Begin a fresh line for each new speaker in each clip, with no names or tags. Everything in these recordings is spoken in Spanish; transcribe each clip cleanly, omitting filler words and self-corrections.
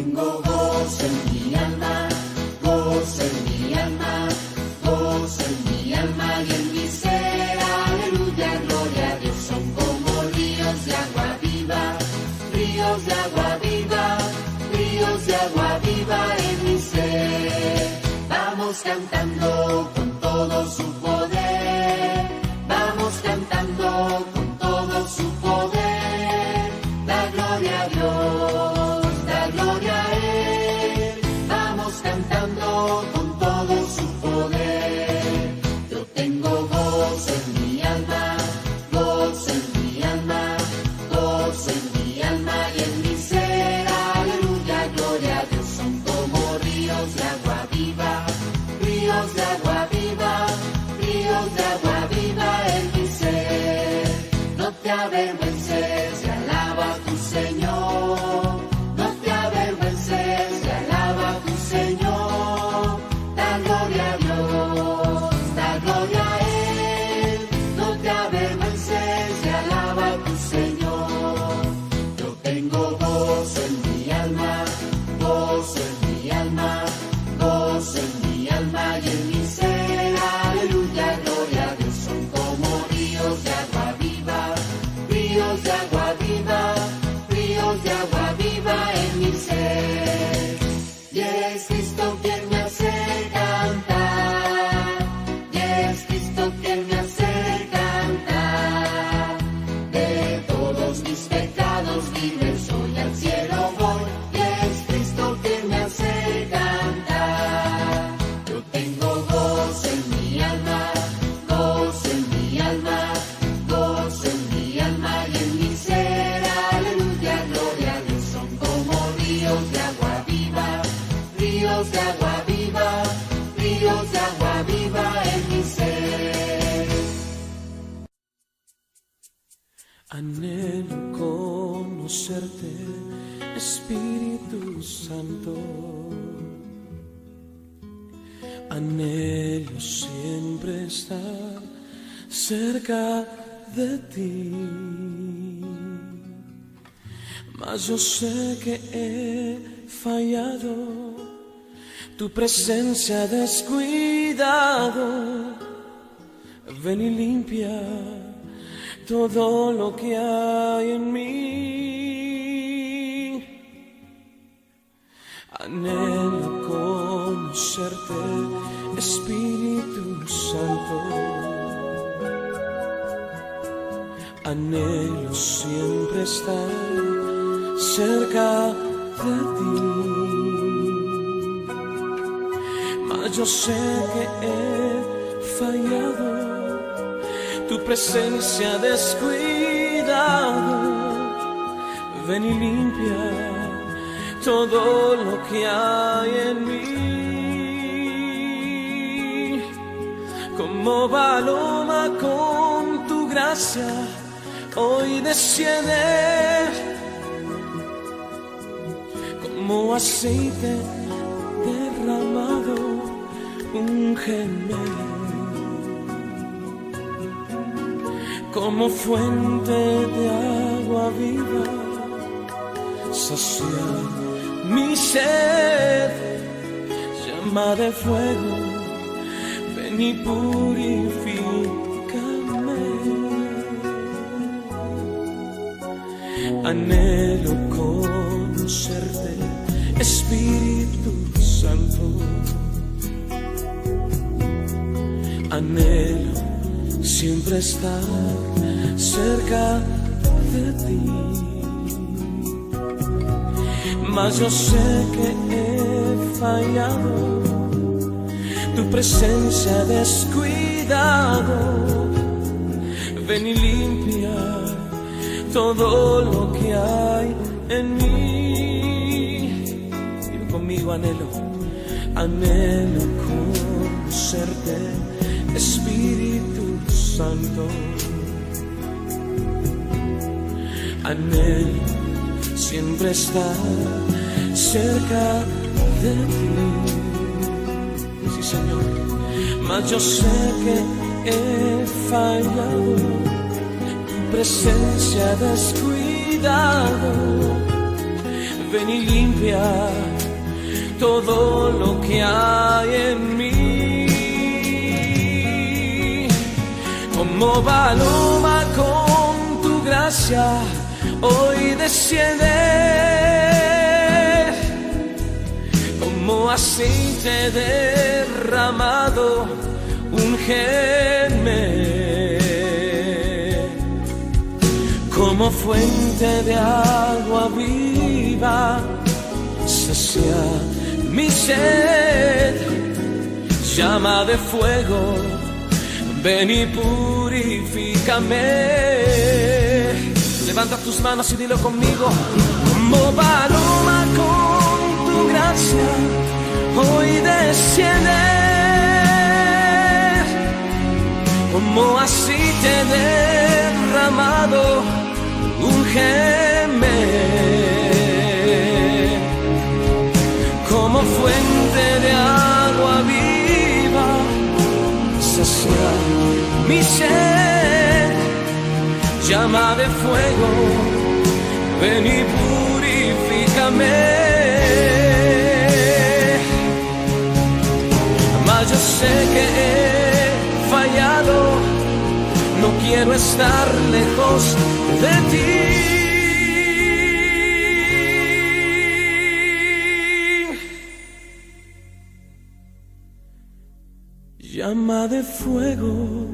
tengo gozo en mi alma, gozo en mi alma, gozo en mi alma y en mi ser. Aleluya, gloria a Dios. Son como ríos de agua viva, ríos de agua viva, ríos de agua viva en mi ser. Vamos cantando con todo su poder, vamos cantando con todo su poder. Da gloria a Dios, da gloria a Él. Vamos cantando con todo su poder. Yo tengo gozo en mi alma, gozo en mi alma, gozo en mi alma y en mi ser. Aleluya, gloria a Dios. Son como ríos de agua viva, ríos de agua viva, ríos de agua viva en mi ser. No te avergüences de alaba a tu Señor, no te avergüences de alaba a tu Señor. Da gloria a Dios, da gloria a Él. No te avergüences de alaba a tu Señor. Yo tengo gozo en mi alma, gozo en mi alma, gozo en mi alma y en mi ser. Aleluya, gloria a Dios. Son como ríos de agua viva, ríos de agua viva, ríos de agua viva en mi ser. Y es Cristo quien me hace cantar, y es Cristo quien me hace cantar. De todos mis pecados libre soy, al cielo voy, y es Cristo quien me hace cantar. Yo tengo gozo en mi alma, gozo en mi alma, gozo en mi alma y en mi ser. Aleluya, gloria a Dios. Son como ríos de agua viva, ríos de agua viva, ríos de agua viva en mi ser.
Anhelo conocerte, Espíritu Santo. Anhelo siempre estar cerca de ti. Mas yo sé que he fallado, tu presencia descuidado. Ven y limpia todo lo que hay en mí. Anhelo conocerte, Espíritu Santo. Anhelo siempre estar cerca de ti. Mas yo sé que he fallado, tu presencia descuidado. Ven y limpia todo lo que hay en mí. Como paloma con tu gracia hoy desciende, como aceite derramado, úngeme. Como fuente de agua viva, sacia mi sed. Llama de fuego, ven y purifícame. Anhelo conocerte, Espíritu Santo. Anhelo siempre estar cerca de ti. Mas yo sé que he fallado, tu presencia descuidado. Ven y limpia todo lo que hay en mí. Dilo conmigo, anhelo, anhelo conocerte, Espíritu Santo. Anhelo siempre estar cerca de ti. Sí, Señor. Mas yo sé que he fallado, tu presencia descuidado. ven y limpia todo lo que hay en mí. Como paloma con tu gracia, hoy desciende. Como aceite derramado, úngeme. Como fuente de agua viva, sacia mi sed. Llama de fuego, ven y purifícame. Levanta tus manos y dilo conmigo. Como paloma con tu gracia, hoy desciende. Como aceite derramado, úngeme. Como fuente de agua viva, sacia mi sed. Llama de fuego, ven y purifícame. Mas yo sé que he fallado, no quiero estar lejos de ti. Llama de fuego,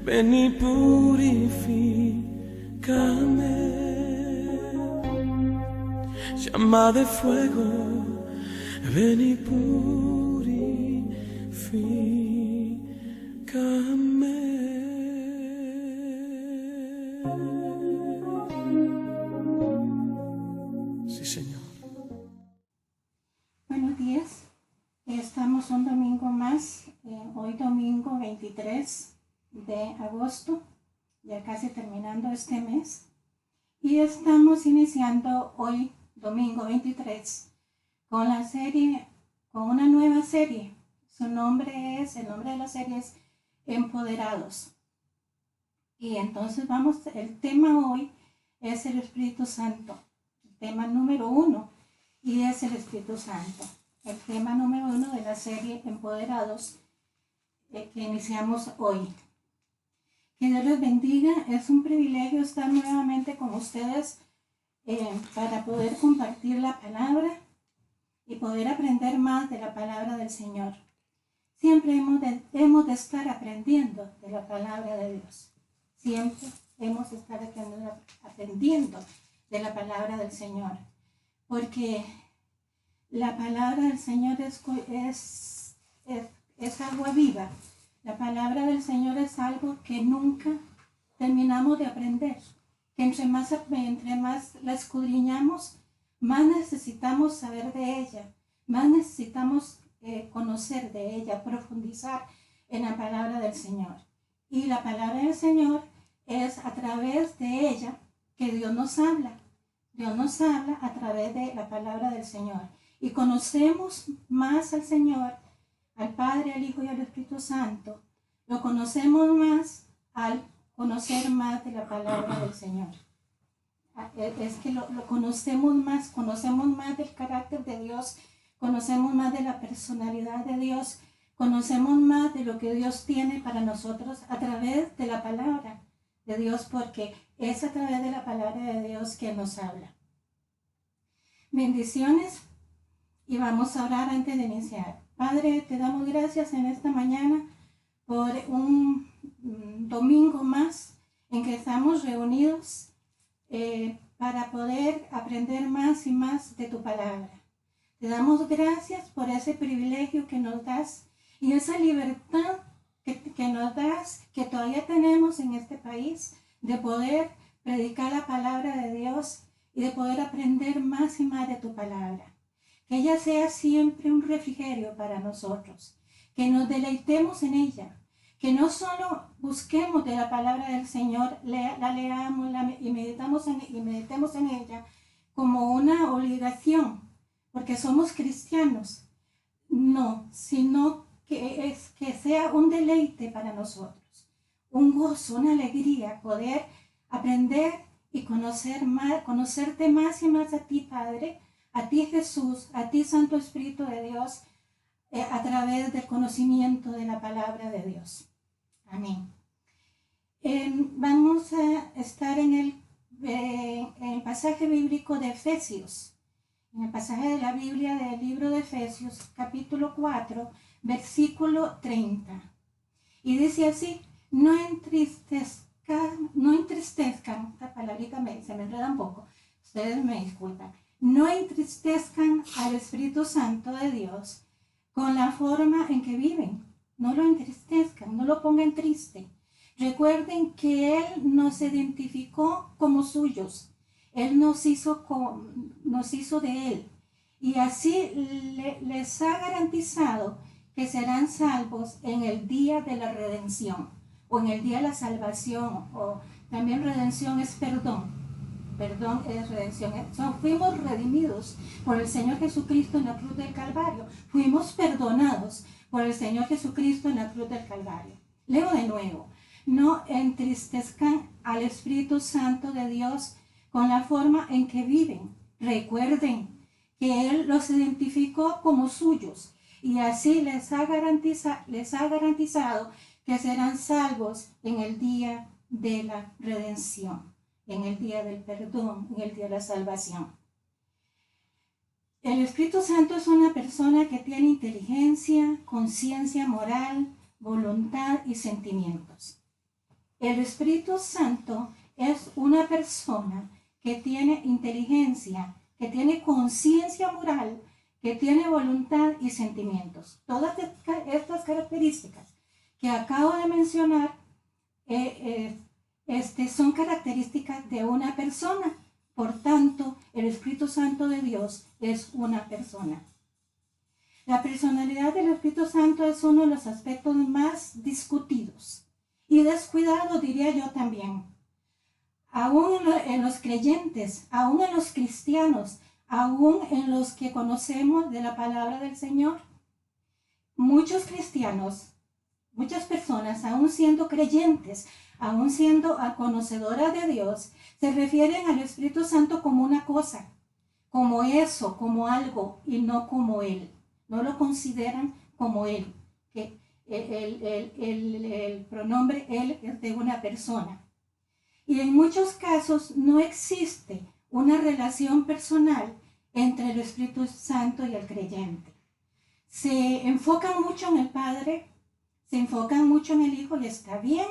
ven y purifícame. Llama de fuego, ven y purifícame. Sí, Señor.
Buenos días. Estamos un domingo más, hoy domingo 23 de agosto, ya casi terminando este mes. Y estamos iniciando hoy, domingo 23, con la serie, con una nueva serie. El nombre de la serie es Empoderados. Y entonces el tema hoy es el Espíritu Santo. El tema número 1 y es el Espíritu Santo. El tema número 1 de la serie Empoderados que iniciamos hoy. Que Dios les bendiga. Es un privilegio estar nuevamente con ustedes para poder compartir la palabra y poder aprender más de la palabra del Señor. Siempre hemos de estar aprendiendo de la palabra de Dios. Siempre hemos de estar aprendiendo de la palabra del Señor. Porque la palabra del Señor es agua viva. La palabra del Señor es algo que nunca terminamos de aprender. Que entre más la escudriñamos, más necesitamos saber de ella, más necesitamos conocer de ella, profundizar en la palabra del Señor. Y la palabra del Señor es a través de ella que Dios nos habla. Dios nos habla a través de la palabra del Señor. Y conocemos más al Señor, al Padre, al Hijo y al Espíritu Santo. Lo conocemos más al conocer más de la palabra del Señor. Es que lo conocemos más del carácter de Dios, conocemos más de la personalidad de Dios, conocemos más de lo que Dios tiene para nosotros a través de la palabra de Dios, porque es a través de la palabra de Dios que nos habla. Bendiciones y vamos a orar antes de iniciar. Padre, te damos gracias en esta mañana por un domingo más en que estamos reunidos para poder aprender más y más de tu palabra. Te damos gracias por ese privilegio que nos das y esa libertad que nos das, que todavía tenemos en este país, de poder predicar la palabra de Dios y de poder aprender más y más de tu palabra. Que ella sea siempre un refrigerio para nosotros, que nos deleitemos en ella, que no solo busquemos de la palabra del Señor, la leamos y meditemos en ella como una obligación, porque somos cristianos. No, sino que sea un deleite para nosotros, un gozo, una alegría, poder aprender y conocerte más y más a ti, Padre, a ti Jesús, a ti Santo Espíritu de Dios, a través del conocimiento de la palabra de Dios. Amén. Vamos a estar en el pasaje bíblico de Efesios, en el pasaje de la Biblia del libro de Efesios, capítulo 4, versículo 30. Y dice así: no entristezcan, esta palabrita se me enreda un poco, ustedes me disculpan, no entristezcan al Espíritu Santo de Dios con la forma en que viven. No lo entristezcan, no lo pongan triste. Recuerden que Él nos identificó como suyos. Él nos hizo de Él. Y así les ha garantizado que serán salvos en el día de la redención, o en el día de la salvación, o también redención es perdón. Perdón es redención. Fuimos redimidos por el Señor Jesucristo en la cruz del Calvario. Fuimos perdonados por el Señor Jesucristo en la cruz del Calvario. Leo de nuevo. No entristezcan al Espíritu Santo de Dios con la forma en que viven. Recuerden que Él los identificó como suyos y así les ha garantizado que serán salvos en el día de la redención, en el día del perdón, en el día de la salvación. El Espíritu Santo es una persona que tiene inteligencia, conciencia moral, voluntad y sentimientos. El Espíritu Santo es una persona que tiene inteligencia, que tiene conciencia moral, que tiene voluntad y sentimientos. Todas estas características que acabo de mencionar son características de una persona. Por tanto, el Espíritu Santo de Dios es una persona. La personalidad del Espíritu Santo es uno de los aspectos más discutidos y descuidados, diría yo también. Aún en los creyentes, aún en los cristianos, aún en los que conocemos de la palabra del Señor, muchos cristianos, muchas personas, aún siendo creyentes, aún siendo conocedoras de Dios, se refieren al Espíritu Santo como una cosa, como eso, como algo, y no como Él. No lo consideran como Él, que el pronombre Él es de una persona. Y en muchos casos no existe una relación personal entre el Espíritu Santo y el creyente. Se enfocan mucho en el Padre, se enfocan mucho en el Hijo, y está bien.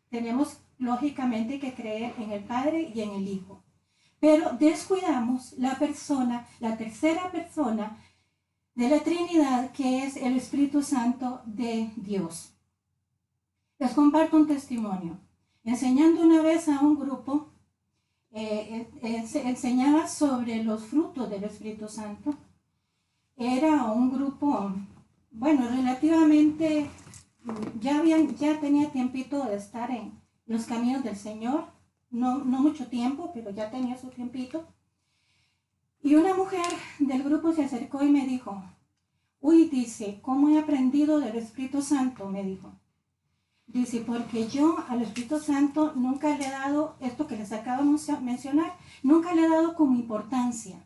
Tenemos lógicamente que creer en el Padre y en el Hijo. Pero descuidamos la persona, la tercera persona de la Trinidad, que es el Espíritu Santo de Dios. Les comparto un testimonio. Enseñando una vez a un grupo, enseñaba sobre los frutos del Espíritu Santo. Era un grupo, bueno, relativamente, ya tenía tiempito de estar en los caminos del Señor, no mucho tiempo, pero ya tenía su tiempito. Y una mujer del grupo se acercó y me dijo: uy, dice, ¿cómo he aprendido del Espíritu Santo? Me dijo. Dice, porque yo al Espíritu Santo nunca le he dado, esto que les acabo de mencionar, nunca le he dado como importancia.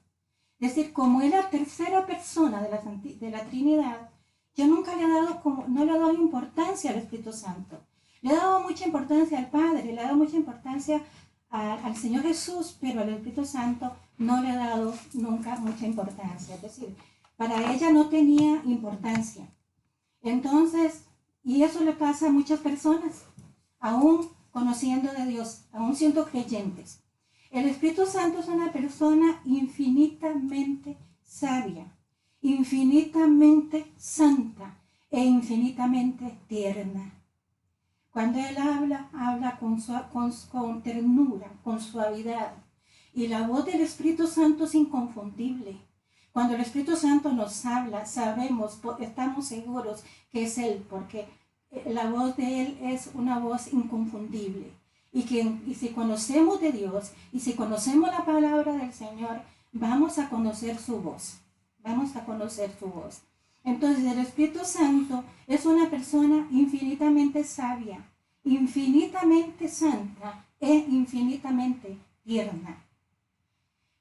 Es decir, como es la tercera persona de la Trinidad, yo nunca no le he dado importancia al Espíritu Santo. Le he dado mucha importancia al Padre, le he dado mucha importancia al Señor Jesús, pero al Espíritu Santo no le he dado nunca mucha importancia. Es decir, para ella no tenía importancia. Entonces, y eso le pasa a muchas personas, aún conociendo de Dios, aún siendo creyentes. El Espíritu Santo es una persona infinitamente sabia, infinitamente santa e infinitamente tierna. Cuando Él habla con ternura, con suavidad. Y la voz del Espíritu Santo es inconfundible. Cuando el Espíritu Santo nos habla, sabemos, estamos seguros que es Él, porque la voz de Él es una voz inconfundible. Y si conocemos de Dios, y si conocemos la palabra del Señor, vamos a conocer su voz. Vamos a conocer su voz. Entonces, el Espíritu Santo es una persona infinitamente sabia, infinitamente santa e infinitamente tierna.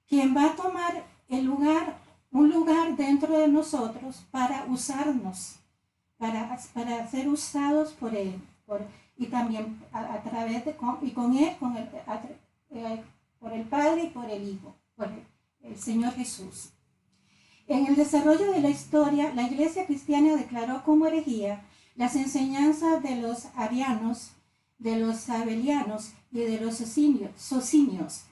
Quien va a tomar el lugar un lugar dentro de nosotros para usarnos, para ser usados por Él, y también a través de, y con Él, por el Padre y por el Hijo, por el Señor Jesús. En el desarrollo de la historia, la Iglesia cristiana declaró como herejía las enseñanzas de los arianos, de los sabelianos y de los socinios,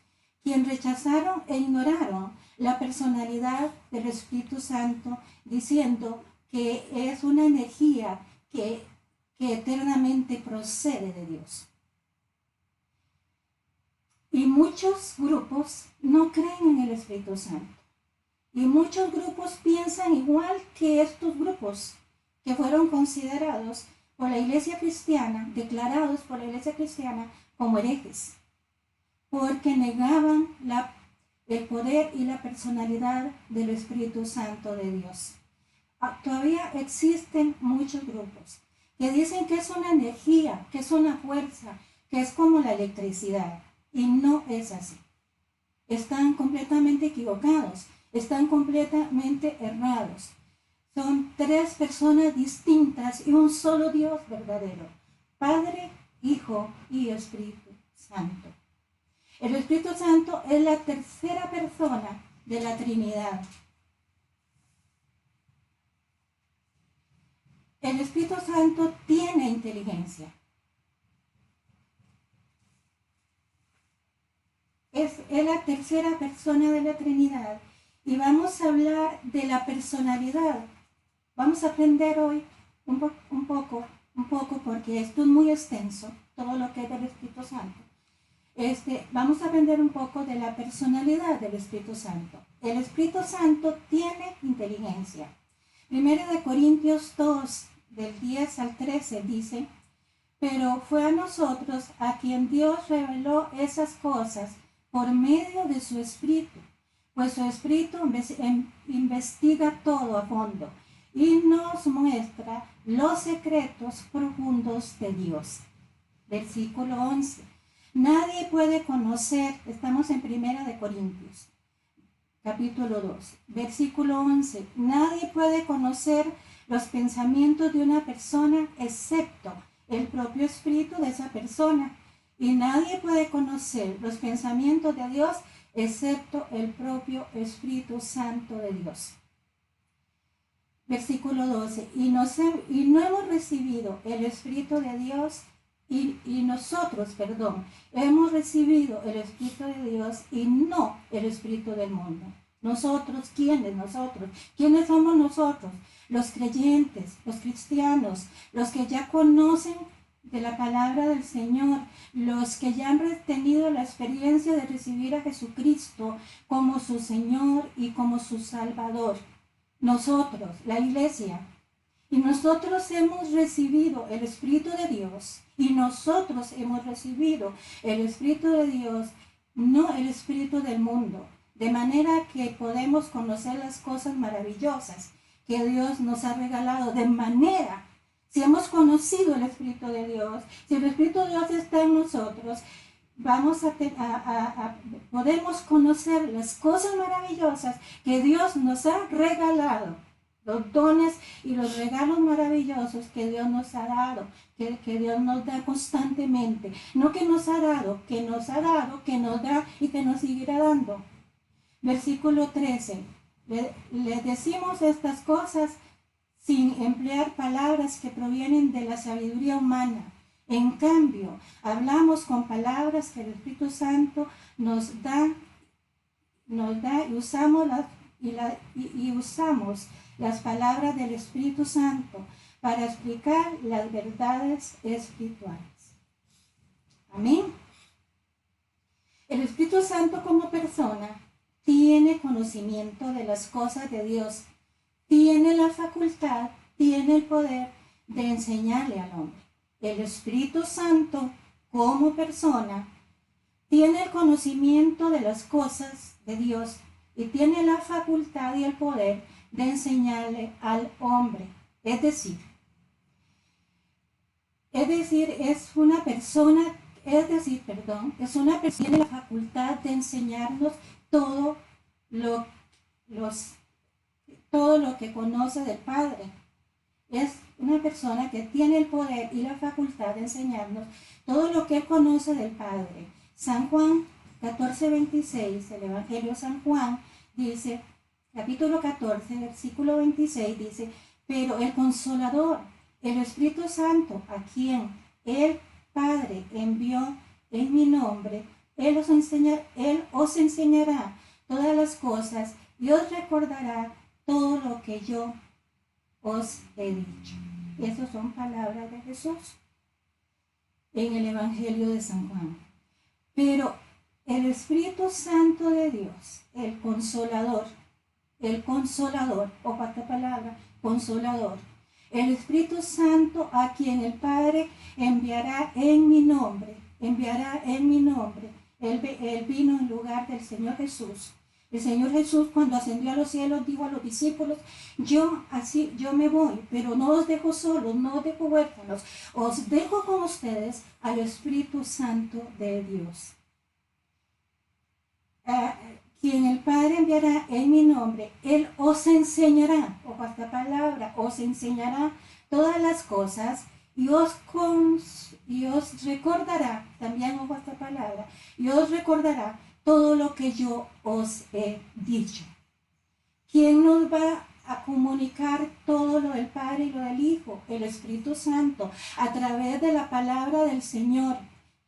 quienes rechazaron e ignoraron la personalidad del Espíritu Santo, diciendo que es una energía que eternamente procede de Dios. Y muchos grupos no creen en el Espíritu Santo. Y muchos grupos piensan igual que estos grupos que fueron considerados por la Iglesia cristiana, declarados por la Iglesia cristiana como herejes, porque negaban el poder y la personalidad del Espíritu Santo de Dios. Todavía existen muchos grupos que dicen que es una energía, que es una fuerza, que es como la electricidad, y no es así. Están completamente equivocados, están completamente errados. Son tres personas distintas y un solo Dios verdadero: Padre, Hijo y Espíritu Santo. El Espíritu Santo es la tercera persona de la Trinidad. El Espíritu Santo tiene inteligencia. Es la tercera persona de la Trinidad. Y vamos a hablar de la personalidad. Vamos a aprender hoy un poco, porque esto es muy extenso, todo lo que es del Espíritu Santo. Vamos a aprender un poco de la personalidad del Espíritu Santo. El Espíritu Santo tiene inteligencia. 1 Corintios 2, del 10 al 13 dice: pero fue a nosotros a quien Dios reveló esas cosas por medio de su Espíritu, pues su Espíritu investiga todo a fondo y nos muestra los secretos profundos de Dios. Versículo 11. Nadie puede conocer, estamos en 1 Corintios, capítulo 2, versículo 11. Nadie puede conocer los pensamientos de una persona excepto el propio espíritu de esa persona. Y nadie puede conocer los pensamientos de Dios excepto el propio Espíritu Santo de Dios. Versículo 12. Y no hemos recibido el Espíritu de Dios hemos recibido el Espíritu de Dios y no el Espíritu del mundo. Nosotros, ¿quiénes? ¿Quiénes somos nosotros? Los creyentes, los cristianos, los que ya conocen de la palabra del Señor, los que ya han tenido la experiencia de recibir a Jesucristo como su Señor y como su Salvador. Nosotros, la iglesia, y nosotros hemos recibido el Espíritu de Dios, y nosotros hemos recibido el Espíritu de Dios, no el Espíritu del mundo, de manera que podemos conocer las cosas maravillosas que Dios nos ha regalado. De manera, si hemos conocido el Espíritu de Dios, si el Espíritu de Dios está en nosotros, podemos conocer las cosas maravillosas que Dios nos ha regalado, los dones y los regalos maravillosos que Dios nos ha dado, que Dios nos da constantemente. No que nos ha dado, que nos da y que nos seguirá dando. Versículo 13. Le decimos estas cosas sin emplear palabras que provienen de la sabiduría humana. En cambio, hablamos con palabras que el Espíritu Santo nos da y usamos las palabras del Espíritu Santo para explicar las verdades espirituales. Amén. El Espíritu Santo como persona tiene conocimiento de las cosas de Dios, tiene la facultad, tiene el poder de enseñarle al hombre. El Espíritu Santo como persona tiene el conocimiento de las cosas de Dios y tiene la facultad y el poder de enseñarle al hombre. Es decir, es una persona que tiene la facultad de enseñarnos todo todo lo que conoce del Padre. Es una persona que tiene el poder y la facultad de enseñarnos todo lo que él conoce del Padre. San Juan 14:26, el Evangelio de San Juan dice, capítulo 14, versículo 26, dice, pero el Consolador, el Espíritu Santo, a quien el Padre envió en mi nombre, Él os enseñará todas las cosas y os recordará todo lo que yo os he dicho. Esas son palabras de Jesús en el Evangelio de San Juan. Pero el Espíritu Santo de Dios, el Consolador, o esta palabra, Consolador, el Espíritu Santo a quien el Padre enviará en mi nombre. Él vino en lugar del Señor Jesús. El Señor Jesús, cuando ascendió a los cielos, dijo a los discípulos, yo me voy, pero no os dejo solos, no os dejo huérfanos, os dejo con ustedes al Espíritu Santo de Dios. Quien el Padre enviará en mi nombre, Él os enseñará, o esta palabra, os enseñará todas las cosas y os recordará, también ojo esta palabra, y os recordará todo lo que yo os he dicho. ¿Quién nos va a comunicar todo lo del Padre y lo del Hijo? El Espíritu Santo, a través de la palabra del Señor,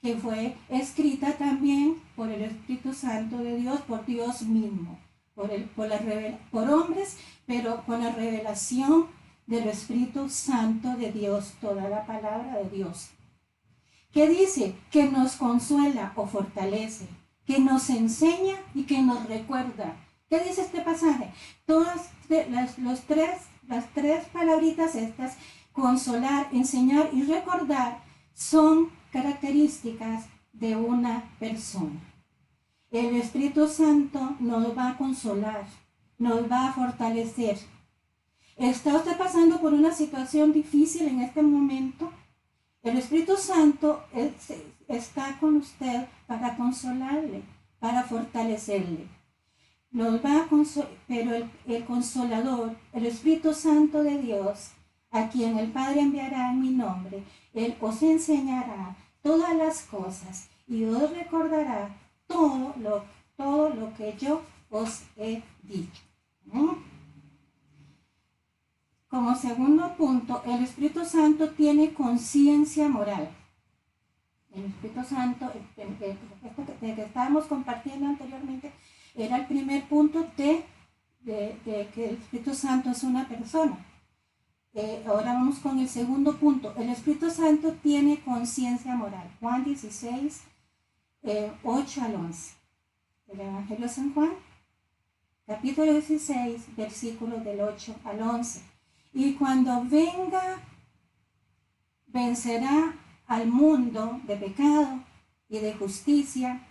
que fue escrita también por el Espíritu Santo de Dios, por Dios mismo, por hombres, pero con la revelación del Espíritu Santo de Dios, toda la palabra de Dios. ¿Qué dice? Que nos consuela o fortalece, que nos enseña y que nos recuerda. ¿Qué dice este pasaje? Todas las tres palabritas estas, consolar, enseñar y recordar, son características de una persona. El Espíritu Santo nos va a consolar, nos va a fortalecer. ¿Está usted pasando por una situación difícil en este momento? El Espíritu Santo está con usted para consolarle, para fortalecerle. Pero el Consolador, el Espíritu Santo de Dios, a quien el Padre enviará en mi nombre, Él os enseñará todas las cosas y os recordará todo lo que yo os he dicho. Como segundo punto, el Espíritu Santo tiene conciencia moral. El Espíritu Santo, esto que estábamos compartiendo anteriormente, era el primer punto de que el Espíritu Santo es una persona. Ahora vamos con el segundo punto. El Espíritu Santo tiene conciencia moral. Juan 16, 8 al 11. El Evangelio de San Juan, capítulo 16, versículos del 8 al 11. Y cuando venga, vencerá al mundo de pecado y de justicia,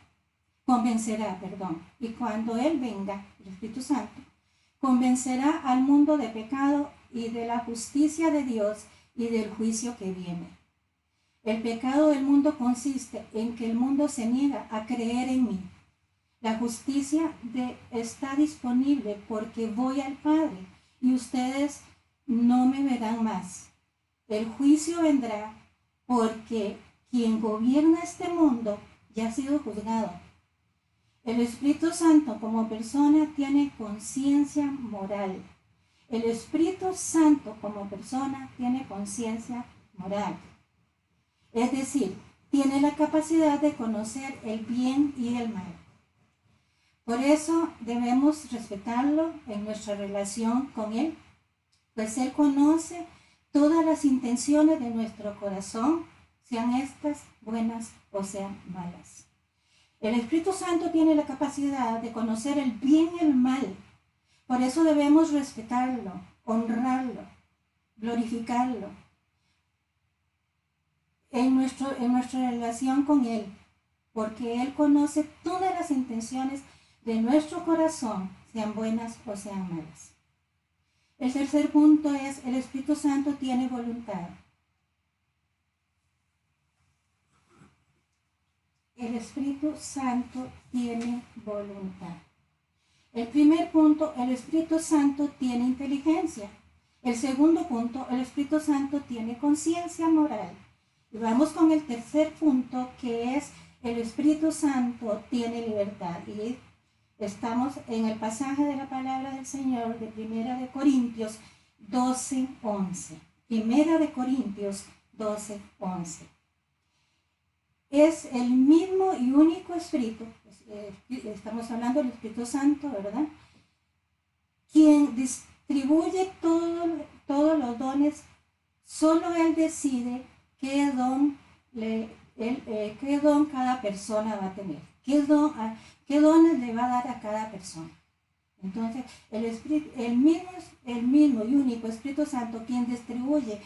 y cuando Él venga, el Espíritu Santo, convencerá al mundo de pecado y de la justicia de Dios y del juicio que viene. El pecado del mundo consiste en que el mundo se niega a creer en mí. La justicia está disponible porque voy al Padre y ustedes no me verán más. El juicio vendrá porque quien gobierna este mundo ya ha sido juzgado. El Espíritu Santo como persona tiene conciencia moral. El Espíritu Santo como persona tiene conciencia moral. Es decir, tiene la capacidad de conocer el bien y el mal. Por eso debemos respetarlo en nuestra relación con Él, pues Él conoce todas las intenciones de nuestro corazón, sean estas buenas o sean malas. El Espíritu Santo tiene la capacidad de conocer el bien y el mal. Por eso debemos respetarlo, honrarlo, glorificarlo en nuestra relación con Él, porque Él conoce todas las intenciones de nuestro corazón, sean buenas o sean malas. El tercer punto es, el Espíritu Santo tiene voluntad. El Espíritu Santo tiene voluntad. El primer punto, el Espíritu Santo tiene inteligencia. El segundo punto, el Espíritu Santo tiene conciencia moral. Y vamos con el tercer punto, que es el Espíritu Santo tiene libertad. Y estamos en el pasaje de la palabra del Señor de 1 Corintios 12:11. 1 Corintios 12:11. Es el mismo y único Espíritu, estamos hablando del Espíritu Santo, ¿verdad? Quien distribuye todos los dones. Solo Él decide qué don cada persona va a tener, qué dones le va a dar a cada persona. Entonces, el mismo y único Espíritu Santo, quien distribuye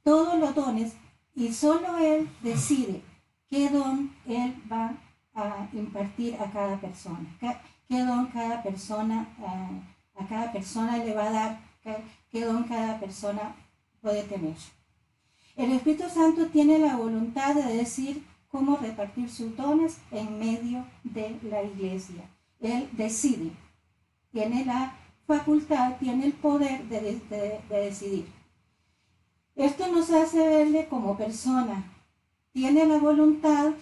todos los dones, y solo Él decide qué don Él va a impartir a cada persona, qué don cada persona, a cada persona le va a dar, qué don cada persona puede tener. El Espíritu Santo tiene la voluntad de decir cómo repartir sus dones en medio de la iglesia. Él decide, tiene la facultad, tiene el poder de decidir. Esto nos hace verle como persona. Tiene la voluntad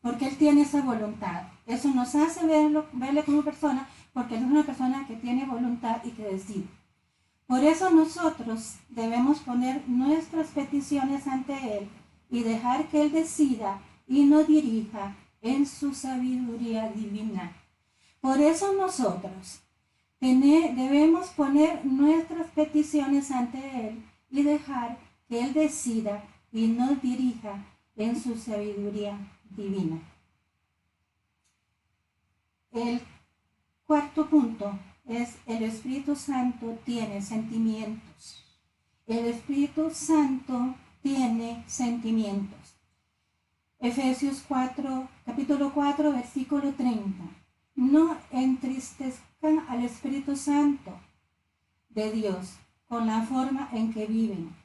porque Él tiene esa voluntad. Eso nos hace verle como persona, porque Él es una persona que tiene voluntad y que decide. Por eso nosotros debemos poner nuestras peticiones ante Él y dejar que Él decida y nos dirija en su sabiduría divina. Por eso nosotros debemos poner nuestras peticiones ante Él y dejar que Él decida y nos dirija en su sabiduría divina. El cuarto punto es: el Espíritu Santo tiene sentimientos. El Espíritu Santo tiene sentimientos. Efesios 4, capítulo 4, versículo 30. No entristezcan al Espíritu Santo de Dios con la forma en que viven.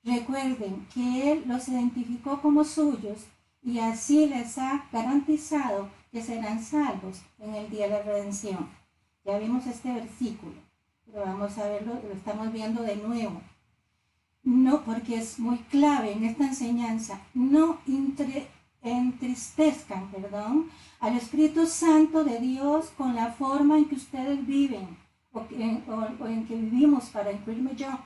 Recuerden que Él los identificó como suyos y así les ha garantizado que serán salvos en el día de la redención. Ya vimos este versículo, pero vamos a verlo, lo estamos viendo de nuevo. No, porque es muy clave en esta enseñanza. No entristezcan, al Espíritu Santo de Dios con la forma en que ustedes viven o en que vivimos, para incluirme yo.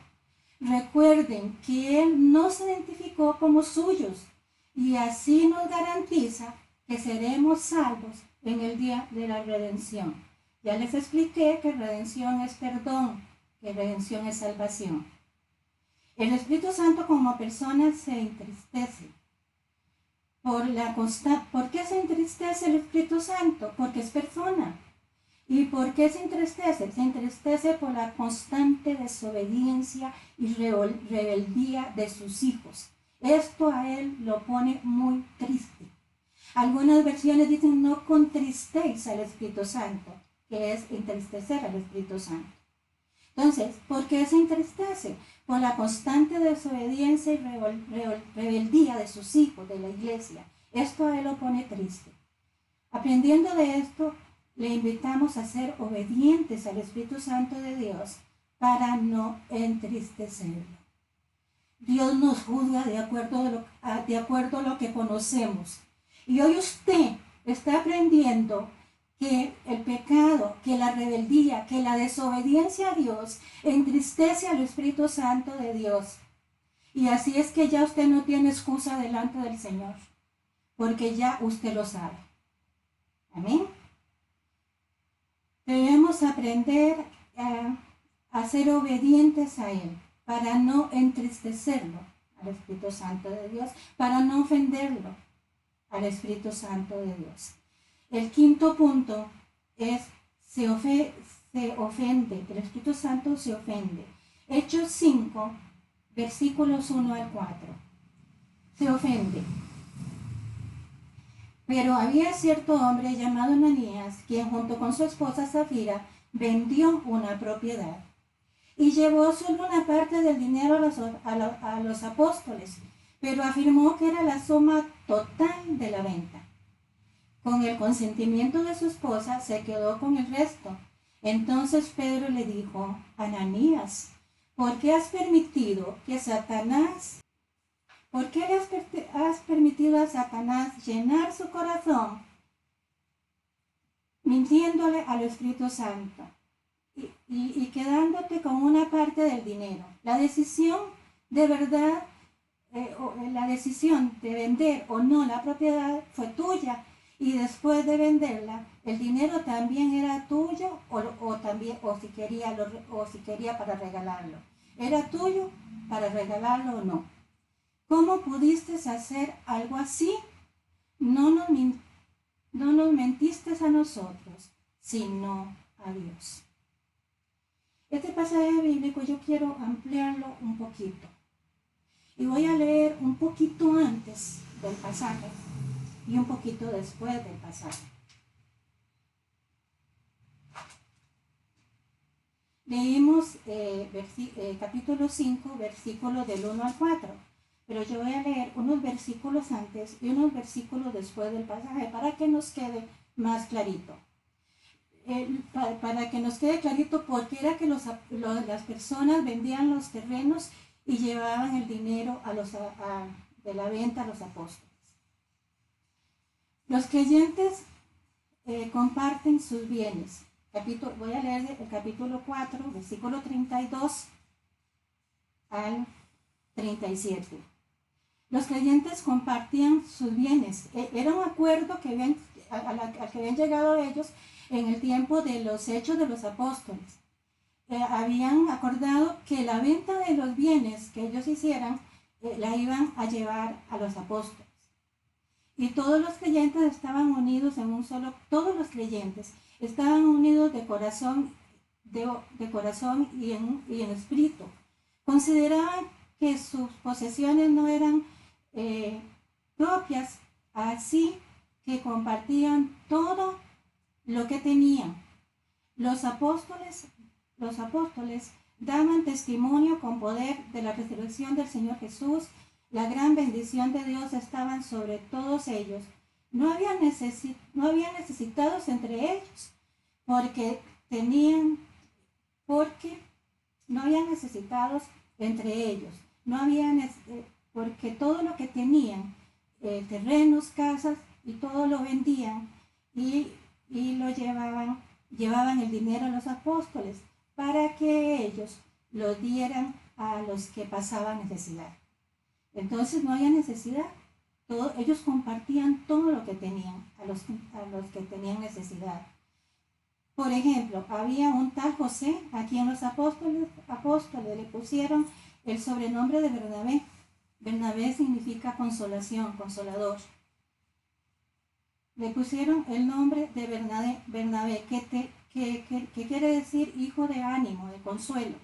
Recuerden que Él nos identificó como suyos y así nos garantiza que seremos salvos en el día de la redención. Ya les expliqué que redención es perdón, que redención es salvación. El Espíritu Santo como persona se entristece. ¿Por qué se entristece el Espíritu Santo? Porque es persona. ¿Y por qué se entristece? Se entristece por la constante desobediencia y rebeldía de sus hijos. Esto a Él lo pone muy triste. Algunas versiones dicen: no contristéis al Espíritu Santo, que es entristecer al Espíritu Santo. Entonces, ¿por qué se entristece? Por la constante desobediencia y rebeldía de sus hijos, de la iglesia. Esto a Él lo pone triste. Aprendiendo de esto, le invitamos a ser obedientes al Espíritu Santo de Dios para no entristecerlo. Dios nos juzga de acuerdo a lo que conocemos. Y hoy usted está aprendiendo que el pecado, que la rebeldía, que la desobediencia a Dios entristece al Espíritu Santo de Dios. Y así es que ya usted no tiene excusa delante del Señor, porque ya usted lo sabe. Amén. Debemos aprender a ser obedientes a Él para no entristecerlo, al Espíritu Santo de Dios, para no ofenderlo, al Espíritu Santo de Dios. El quinto punto es: se ofende, el Espíritu Santo se ofende. Hechos 5, versículos 1 al 4. Se ofende. Pero había cierto hombre llamado Ananías, quien junto con su esposa Zafira vendió una propiedad y llevó solo una parte del dinero a los apóstoles, pero afirmó que era la suma total de la venta. Con el consentimiento de su esposa se quedó con el resto. Entonces Pedro le dijo: Ananías, ¿por qué has permitido que Satanás, por qué le has permitido a Satanás llenar su corazón mintiéndole al Espíritu Santo y quedándote con una parte del dinero? La decisión de verdad, la decisión de vender o no la propiedad fue tuya, y después de venderla, el dinero también era tuyo o si quería para regalarlo. ¿Era tuyo para regalarlo o no? ¿Cómo pudiste hacer algo así? No nos mentiste a nosotros, sino a Dios. Este pasaje bíblico yo quiero ampliarlo un poquito. Y voy a leer un poquito antes del pasaje y un poquito después del pasaje. Leímos capítulo 5, versículos del 1 al 4. Pero yo voy a leer unos versículos antes y unos versículos después del pasaje para que nos quede más clarito. Para que nos quede clarito por qué era que las personas vendían los terrenos y llevaban el dinero de la venta a los apóstoles. Los creyentes comparten sus bienes. Voy a leer el capítulo 4, versículo 32 al 37. Los creyentes compartían sus bienes. Era un acuerdo al que habían llegado ellos en el tiempo de los Hechos de los Apóstoles. Habían acordado que la venta de los bienes que ellos hicieran la iban a llevar a los apóstoles. Y todos los creyentes estaban unidos en un solo, todos los creyentes estaban unidos de corazón y en espíritu. Consideraban que sus posesiones no eran propias, así que compartían todo lo que tenían. Los apóstoles daban testimonio con poder de la resurrección del Señor Jesús. La gran bendición de Dios estaba sobre todos ellos. No había necesitados entre ellos, porque no había necesitados entre ellos. Porque todo lo que tenían, terrenos, casas, y todo lo vendían y lo llevaban el dinero a los apóstoles para que ellos lo dieran a los que pasaban necesidad. Entonces no había necesidad. Ellos compartían todo lo que tenían a los que tenían necesidad. Por ejemplo, había un tal José a quien los apóstoles le pusieron el sobrenombre de Bernabé. Bernabé significa consolación, consolador. Le pusieron el nombre de Bernabé, que quiere decir hijo de ánimo, de consuelo.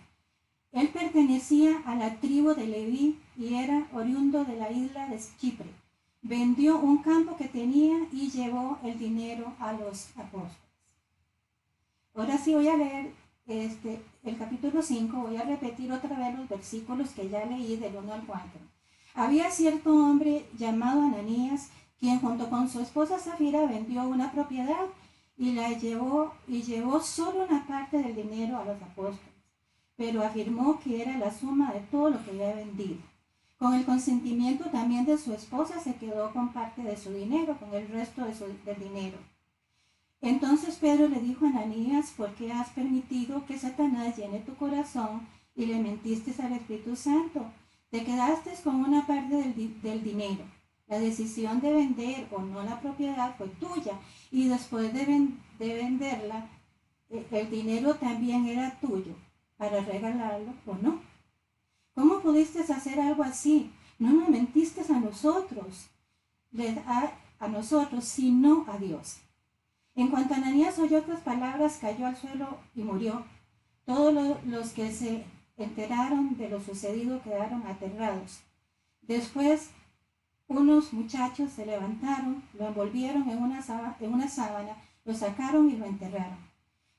Él pertenecía a la tribu de Leví y era oriundo de la isla de Chipre. Vendió un campo que tenía y llevó el dinero a los apóstoles. Ahora sí voy a leer el capítulo 5, voy a repetir otra vez los versículos que ya leí del 1 al 4. Había cierto hombre llamado Ananías, quien junto con su esposa Zafira vendió una propiedad y llevó solo una parte del dinero a los apóstoles, pero afirmó que era la suma de todo lo que había vendido. Con el consentimiento también de su esposa se quedó con parte de su dinero, con el resto del dinero. Entonces Pedro le dijo a Ananías: ¿por qué has permitido que Satanás llene tu corazón y le mentiste al Espíritu Santo? Te quedaste con una parte del dinero. La decisión de vender o no la propiedad fue tuya, y después de venderla, el dinero también era tuyo, para regalarlo o no. ¿Cómo pudiste hacer algo así? No nos mentiste a nosotros, sino a Dios. En cuanto Ananías oyó otras palabras, cayó al suelo y murió. Todos los que se enteraron de lo sucedido quedaron aterrados. Después, unos muchachos se levantaron, lo envolvieron en una sábana, lo sacaron y lo enterraron.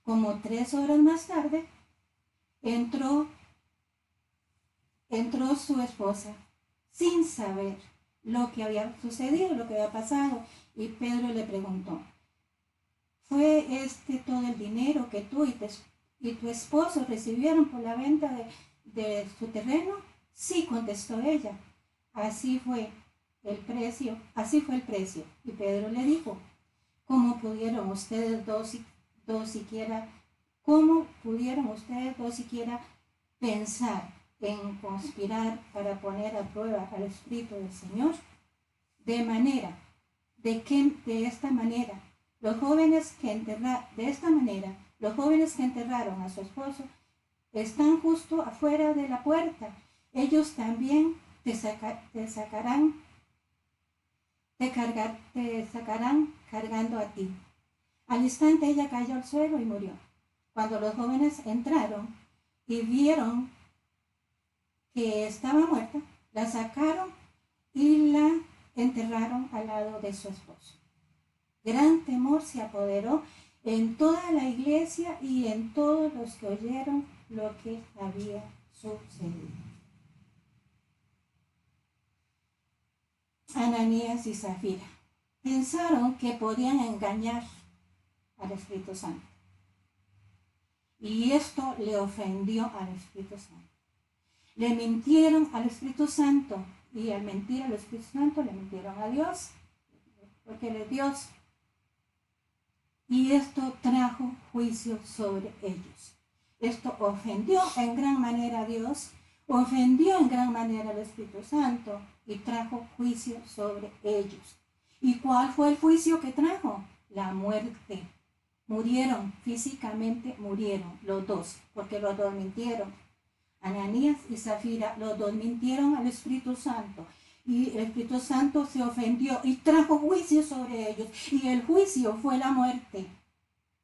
Como 3 horas más tarde, entró su esposa, sin saber lo que había sucedido, lo que había pasado, Y Pedro le preguntó, ¿fue este todo el dinero que tú y tu esposo recibieron por la venta de su terreno? Sí, contestó ella. Así fue el precio. Y Pedro le dijo, ¿cómo pudieron ustedes dos siquiera pensar en conspirar para poner a prueba al Espíritu del Señor? De esta manera, los jóvenes que enterraron a su esposo están justo afuera de la puerta. Ellos también te sacarán cargando a ti. Al instante ella cayó al suelo y murió. Cuando los jóvenes entraron y vieron que estaba muerta, la sacaron y la enterraron al lado de su esposo. Gran temor se apoderó en toda la iglesia y en todos los que oyeron lo que había sucedido. Ananías y Zafira pensaron que podían engañar al Espíritu Santo. Y esto le ofendió al Espíritu Santo. Le mintieron al Espíritu Santo, y al mentir al Espíritu Santo le mintieron a Dios, porque Él es Dios. Y esto trajo juicio sobre ellos. Esto ofendió en gran manera a Dios, ofendió en gran manera al Espíritu Santo y trajo juicio sobre ellos. ¿Y cuál fue el juicio que trajo? La muerte. Murieron, físicamente murieron los dos, porque los dos mintieron. Ananías y Zafira, los dos mintieron al Espíritu Santo. Y el Espíritu Santo se ofendió y trajo juicio sobre ellos. Y el juicio fue la muerte.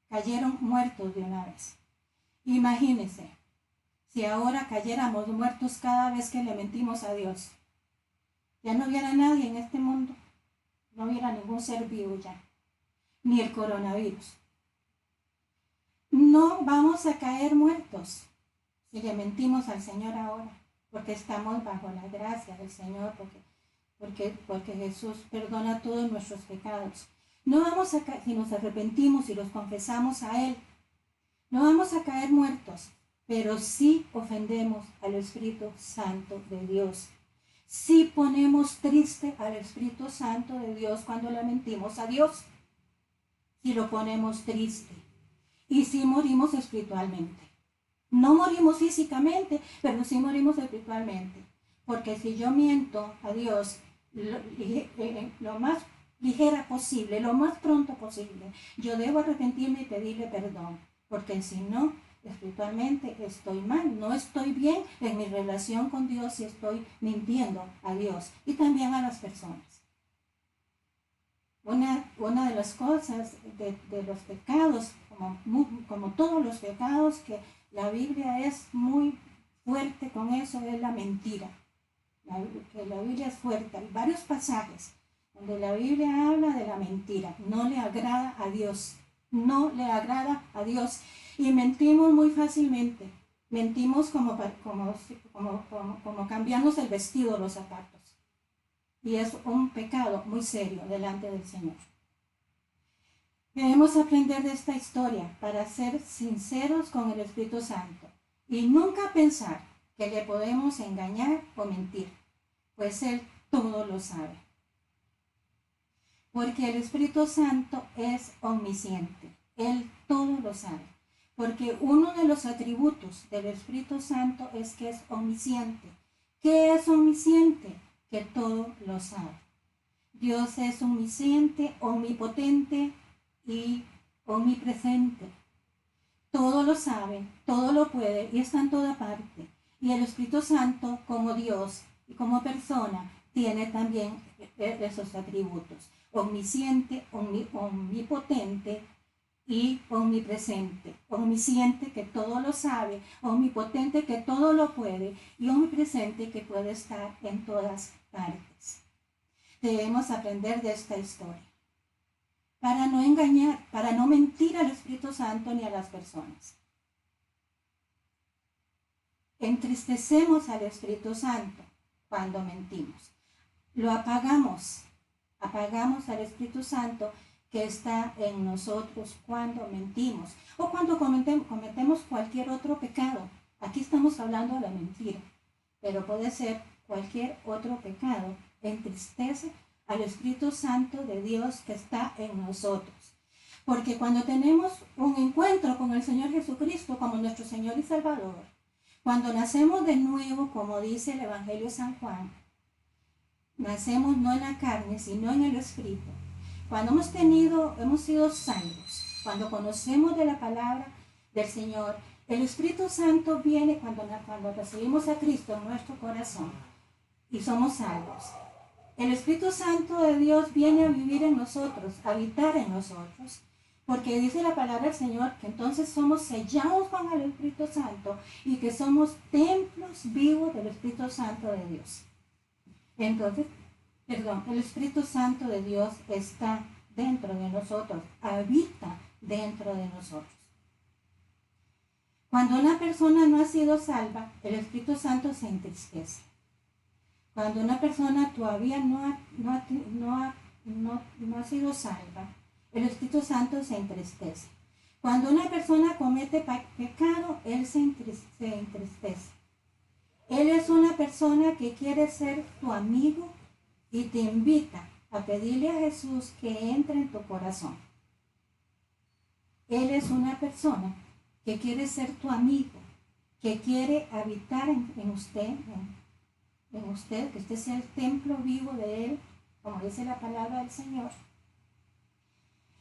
Cayeron muertos de una vez. Imagínense, si ahora cayéramos muertos cada vez que le mentimos a Dios. Ya no hubiera nadie en este mundo. No hubiera ningún ser vivo ya. Ni el coronavirus. No vamos a caer muertos si le mentimos al Señor ahora, porque estamos bajo la gracia del Señor, porque Jesús perdona todos nuestros pecados. No vamos a caer, si nos arrepentimos y los confesamos a Él, no vamos a caer muertos, pero sí ofendemos al Espíritu Santo de Dios. Sí ponemos triste al Espíritu Santo de Dios cuando le mentimos a Dios. Sí lo ponemos triste. Y sí morimos espiritualmente. No morimos físicamente, pero sí morimos espiritualmente. Porque si yo miento a Dios lo más ligera posible, lo más pronto posible, yo debo arrepentirme y pedirle perdón. Porque si no, espiritualmente estoy mal, no estoy bien en mi relación con Dios y estoy mintiendo a Dios y también a las personas. Una de las cosas de los pecados, como todos los pecados, que la Biblia es muy fuerte con eso, es la mentira. Que la Biblia es fuerte. Hay varios pasajes donde la Biblia habla de la mentira. No le agrada a Dios. No le agrada a Dios. Y mentimos muy fácilmente. Mentimos como cambiamos el vestido, los zapatos. Y es un pecado muy serio delante del Señor. Debemos aprender de esta historia para ser sinceros con el Espíritu Santo y nunca pensar que le podemos engañar o mentir, pues Él todo lo sabe. Porque el Espíritu Santo es omnisciente, Él todo lo sabe. Porque uno de los atributos del Espíritu Santo es que es omnisciente. ¿Qué es omnisciente? Que todo lo sabe. Dios es omnisciente, omnipotente y omnipresente. Todo lo sabe, todo lo puede y está en toda parte. Y el Espíritu Santo, como Dios y como persona, tiene también esos atributos. Omnisciente, omnipotente y omnipresente. Omnisciente, que todo lo sabe, omnipotente, que todo lo puede, y omnipresente, que puede estar en todas partes. Debemos aprender de esta historia para no engañar, para no mentir al Espíritu Santo ni a las personas. Entristecemos al Espíritu Santo cuando mentimos. Lo apagamos Apagamos al Espíritu Santo que está en nosotros cuando mentimos o cuando cometemos cualquier otro pecado. Aquí estamos hablando de la mentira, pero puede ser cualquier otro pecado. Entristece al Espíritu Santo de Dios que está en nosotros. Porque cuando tenemos un encuentro con el Señor Jesucristo como nuestro Señor y Salvador, cuando nacemos de nuevo, como dice el Evangelio de San Juan, nacemos no en la carne, sino en el Espíritu. Cuando hemos sido salvos, cuando conocemos de la palabra del Señor, el Espíritu Santo viene cuando recibimos a Cristo en nuestro corazón y somos salvos. El Espíritu Santo de Dios viene a vivir en nosotros, a habitar en nosotros, porque dice la palabra del Señor que entonces somos sellados con el Espíritu Santo y que somos templos vivos del Espíritu Santo de Dios. Entonces, el Espíritu Santo de Dios está dentro de nosotros, habita dentro de nosotros. Cuando una persona no ha sido salva, el Espíritu Santo se entristece. Cuando una persona todavía no ha sido salva, el Espíritu Santo se entristece. Cuando una persona comete pecado, él se entristece. Él es una persona que quiere ser tu amigo y te invita a pedirle a Jesús que entre en tu corazón. Él es una persona que quiere ser tu amigo, que quiere habitar en usted, que usted sea el templo vivo de Él, como dice la palabra del Señor.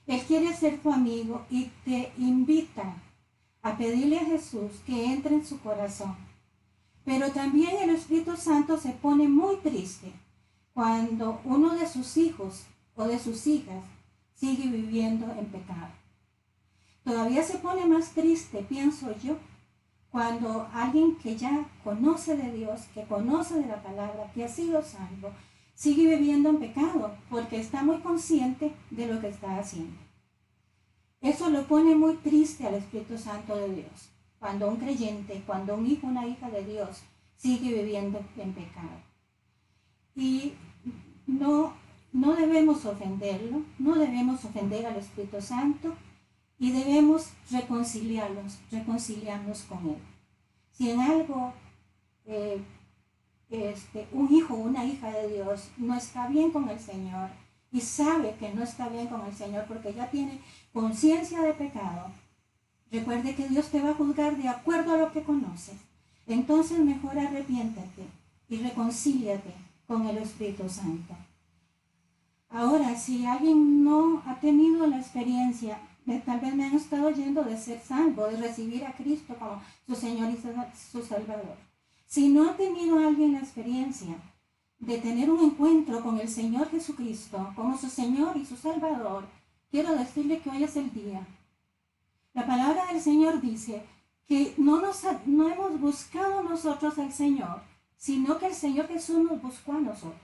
Él quiere ser tu amigo y te invita a pedirle a Jesús que entre en su corazón. Pero también el Espíritu Santo se pone muy triste cuando uno de sus hijos o de sus hijas sigue viviendo en pecado. Todavía se pone más triste, pienso yo, cuando alguien que ya conoce de Dios, que conoce de la palabra, que ha sido salvo, sigue viviendo en pecado porque está muy consciente de lo que está haciendo. Eso lo pone muy triste al Espíritu Santo de Dios. Cuando un creyente, cuando un hijo, una hija de Dios sigue viviendo en pecado. Y no debemos ofenderlo, no debemos ofender al Espíritu Santo y debemos reconciliarnos con Él. Si en algo un hijo o una hija de Dios no está bien con el Señor y sabe que no está bien con el Señor porque ya tiene conciencia de pecado, recuerde que Dios te va a juzgar de acuerdo a lo que conoces. Entonces mejor arrepiéntate y reconcíliate con el Espíritu Santo. Ahora, si alguien no ha tenido la experiencia, tal vez me han estado oyendo de ser salvo, de recibir a Cristo como su Señor y su Salvador. Si no ha tenido alguien la experiencia de tener un encuentro con el Señor Jesucristo como su Señor y su Salvador, quiero decirle que hoy es el día. La palabra del Señor dice que no hemos buscado nosotros al Señor, sino que el Señor Jesús nos buscó a nosotros.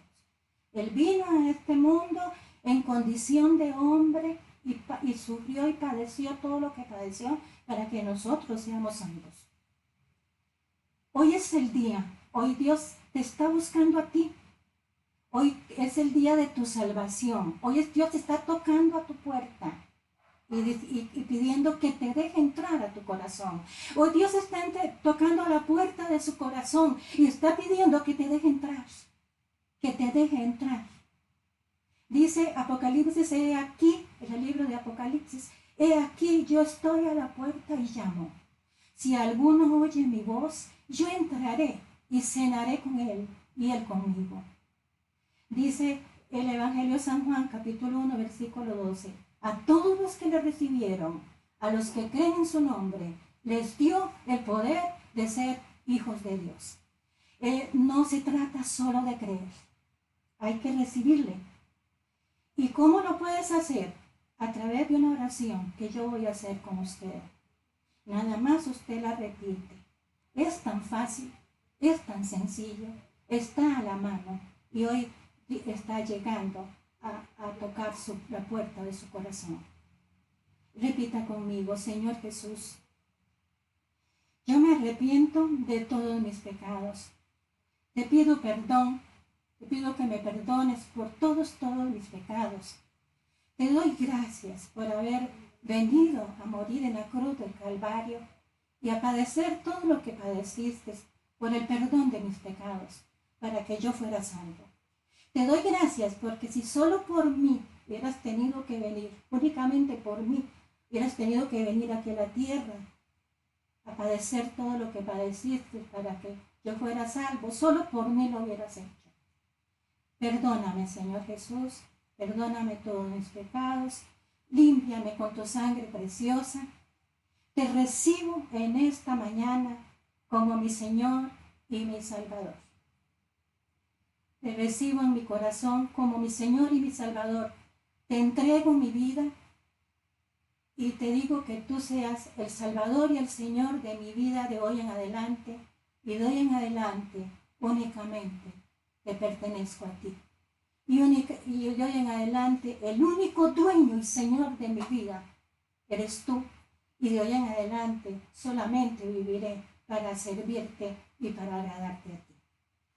Él vino a este mundo en condición de hombre y sufrió y padeció todo lo que padeció para que nosotros seamos salvos. Hoy es el día, hoy Dios te está buscando a ti. Hoy es el día de tu salvación. Hoy Dios te está tocando a tu puerta y pidiendo que te deje entrar a tu corazón. Hoy Dios está tocando a la puerta de su corazón y está pidiendo que te deje entrar. Que te deje entrar. Dice Apocalipsis, he aquí, en el libro de Apocalipsis, he aquí, yo estoy a la puerta y llamo. Si alguno oye mi voz, yo entraré y cenaré con él y él conmigo. Dice el Evangelio de San Juan, capítulo 1, versículo 12. A todos los que le recibieron, a los que creen en su nombre, les dio el poder de ser hijos de Dios. No se trata solo de creer, hay que recibirle. ¿Y cómo lo puedes hacer? A través de una oración que yo voy a hacer con usted. Nada más usted la repite. Es tan fácil, es tan sencillo, está a la mano y hoy está llegando a tocar la puerta de su corazón. Repita conmigo, Señor Jesús, yo me arrepiento de todos mis pecados. Te pido perdón Te pido que me perdones por todos mis pecados. Te doy gracias por haber venido a morir en la cruz del Calvario y a padecer todo lo que padeciste por el perdón de mis pecados, para que yo fuera salvo. Te doy gracias porque si solo por mí hubieras tenido que venir, únicamente por mí, hubieras tenido que venir aquí a la tierra a padecer todo lo que padeciste para que yo fuera salvo, solo por mí lo hubieras hecho. Perdóname, Señor Jesús, perdóname todos mis pecados, límpiame con tu sangre preciosa. Te recibo en esta mañana como mi Señor y mi Salvador. Te recibo en mi corazón como mi Señor y mi Salvador. Te entrego mi vida y te digo que tú seas el Salvador y el Señor de mi vida de hoy en adelante. Y de hoy en adelante únicamente te pertenezco a ti. Y de hoy en adelante el único dueño y Señor de mi vida eres tú. Y de hoy en adelante solamente viviré para servirte y para agradarte a ti.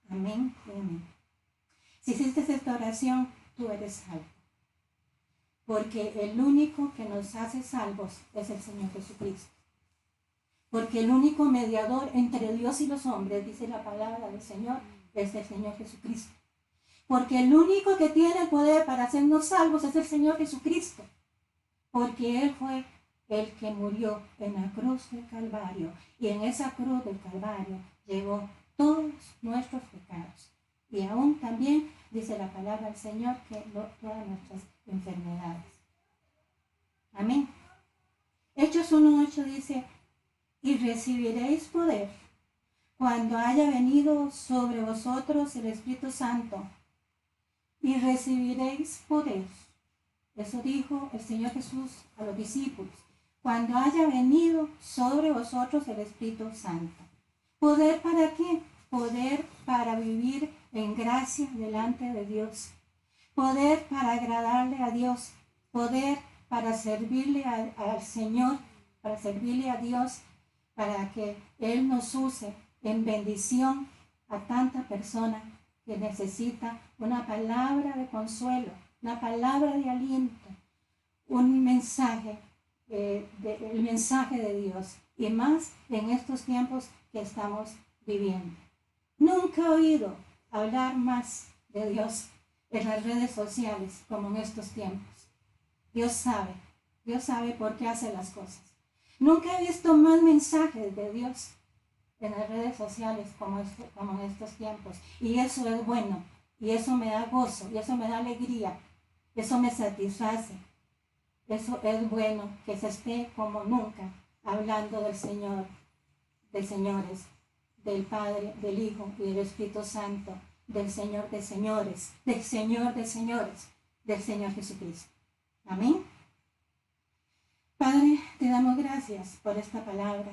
Amén y amén. Si hiciste esta oración, tú eres salvo. Porque el único que nos hace salvos es el Señor Jesucristo. Porque el único mediador entre Dios y los hombres, dice la palabra del Señor, es el Señor Jesucristo. Porque el único que tiene el poder para hacernos salvos es el Señor Jesucristo. Porque Él fue el que murió en la cruz del Calvario. Y en esa cruz del Calvario llevó todos nuestros pecados. Y aún también dice la palabra del Señor que todas nuestras enfermedades. Amén. Hechos 1:8 dice, y recibiréis poder cuando haya venido sobre vosotros el Espíritu Santo. Y recibiréis poder. Eso dijo el Señor Jesús a los discípulos. Cuando haya venido sobre vosotros el Espíritu Santo. ¿Poder para qué? Poder para vivir en gracia delante de Dios. Poder para agradarle a Dios. Poder para servirle al Señor, para servirle a Dios, para que Él nos use en bendición a tanta persona que necesita una palabra de consuelo, una palabra de aliento, un mensaje, el mensaje de Dios, y más en estos tiempos que estamos viviendo. Nunca he oído hablar más de Dios en las redes sociales como en estos tiempos. Dios sabe por qué hace las cosas. Nunca he visto más mensajes de Dios en las redes sociales como en estos tiempos. Y eso es bueno, y eso me da gozo, y eso me da alegría, eso me satisface. Eso es bueno, que se esté como nunca hablando del Señor, de señores, del Padre, del Hijo y del Espíritu Santo, del Señor de señores, del Señor de señores, del Señor Jesucristo. Amén. Padre, te damos gracias por esta palabra.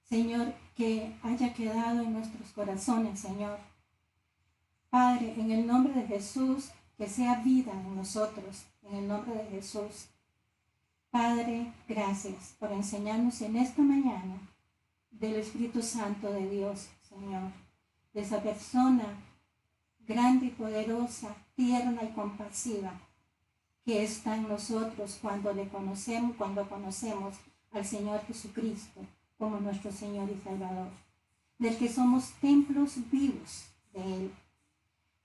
Señor, que haya quedado en nuestros corazones, Señor. Padre, en el nombre de Jesús, que sea vida en nosotros, en el nombre de Jesús. Padre, gracias por enseñarnos en esta mañana del Espíritu Santo de Dios, Señor, de esa persona grande y poderosa, tierna y compasiva, que está en nosotros cuando conocemos al Señor Jesucristo como nuestro Señor y Salvador, del que somos templos vivos de Él.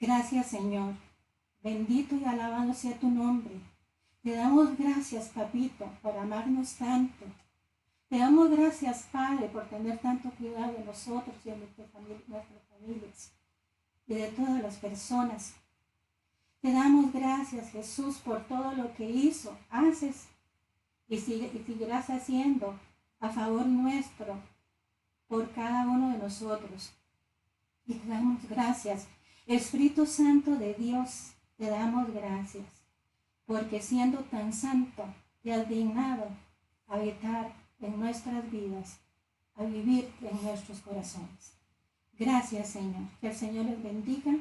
Gracias, Señor. Bendito y alabado sea tu nombre. Te damos gracias, Papito, por amarnos tanto. Te damos gracias, Padre, por tener tanto cuidado de nosotros y de nuestras familias y de todas las personas. Te damos gracias, Jesús, por todo lo que hizo, haces y seguirás haciendo a favor nuestro por cada uno de nosotros. Y te damos gracias. Espíritu Santo de Dios, te damos gracias, porque siendo tan santo, te has dignado a habitar en nuestras vidas, a vivir en nuestros corazones. Gracias, Señor. Que el Señor les bendiga